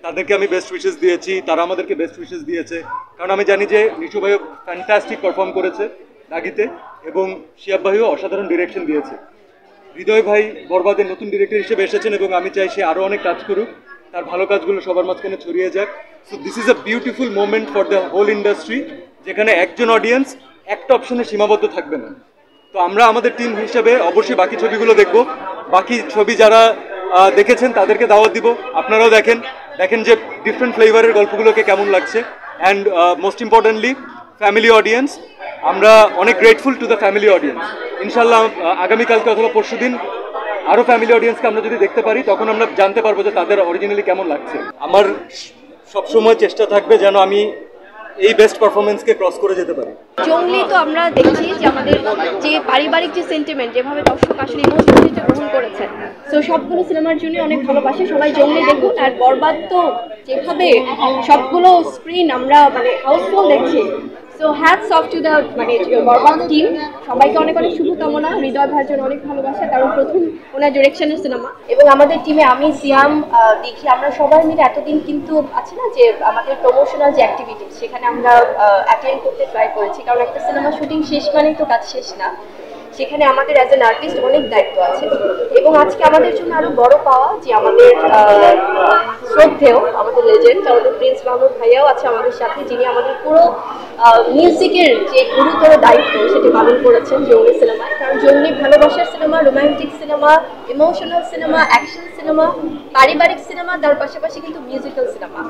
তাদেরকে আমি best wishes দিয়েছি, তারা আমাদেরকে বেস্ট উইশেস দিয়েছে, কারণ আমি জানি যে নিশু ভাইও ফ্যান্টাস্টিক পারফর্ম করেছে দাগিতে, এবং শিয়াব ভাইও অসাধারণ ডিরেকশন দিয়েছে। হৃদয় ভাই বরবাদের নতুন ডিরেক্টর হিসেবে এসেছেন এবং আমি চাই সে আরও অনেক কাজ করুক, তার ভালো কাজগুলো সবার মাঝখানে ছড়িয়ে যাক। So this is a beautiful moment for the whole industry, যেখানে একজন অডিয়েন্স একটা অপশনে সীমাবদ্ধ থাকবে না। তো আমরা আমাদের টিম হিসেবে অবশ্যই বাকি ছবিগুলো দেখব, বাকি ছবি যারা দেখেছেন তাদেরকে দাওয়াত দিব, আপনারাও দেখেন, দেখেন যে ডিফারেন্ট ফ্লেভারের গল্পগুলোকে কেমন লাগছে। And most importantly family audience, আমরা অনেক grateful to the family audience. ইনশাল্লাহ আগামীকালকে অথবা পরশুদিন আরও ফ্যামিলি অডিয়েন্সকে আমরা যদি দেখতে পারি, তখন আমরা জানতে পারবো যে তাদের অরিজিনালি কেমন লাগছে। আমার সবসময় চেষ্টা থাকবে যেন আমি এই বেস্ট পারফরমেন্সকে ক্রস করে যেতে পারি। জঙ্গলি তো আমরা দেখছি যে আমাদের যে পারিবারিক যে সেন্টিমেন্ট, যেভাবে দর্শক আসলে ইমোশনালি গ্রহণ করেছে, তো সবগুলো সিনেমার জন্য অনেক ভালোবাসে সবাই। জঙ্গলি দেখুন। আর বরবাদ তো যেভাবে সবগুলো স্ক্রিন আমরা মানে হাউসফুল দেখছি, so hats off to the মানে বরবাদ টিম। সবাইকে অনেক অনেক শুভকামনা। হৃদয় ভাইয়ের জন্য অনেক ভালোবাসা, কারণ প্রথম ওনার ডিরেকশনের সিনেমা। এবং আমাদের টিমে আমি, সিয়াম, দেখি আমরা সবাই মিলে এতদিন কিন্তু আছে না যে আমাদের প্রমোশনাল যে অ্যাক্টিভিটি, সেখানে আমরা অ্যাটেন্ড করতে ট্রাই করেছি, কারণ একটা সিনেমা শুটিং শেষ মানেই তো কাজ শেষ না, সেখানে আমাদের অ্যাজ অ্যান আর্টিস্ট অনেক দায়িত্ব আছে। এবং আজকে আমাদের জন্য আরো বড় পাওয়া যে আমাদের শ্রদ্ধেয়, আমাদের লেজেন্ড, আমাদের প্রিন্স মাহমুদ ভাইয়াও আছে আমাদের সাথে, যিনি আমাদের পুরো মিউজিকের যে গুরুতর দায়িত্ব সেটি পালন করেছেন জঙ্গলি সিনেমায়। কারণ জঙ্গলি ভালোবাসার cinema, romantic cinema, emotional cinema, action cinema, পারিবারিক সিনেমা, তার পাশাপাশি কিন্তু মিউজিক্যাল সিনেমা।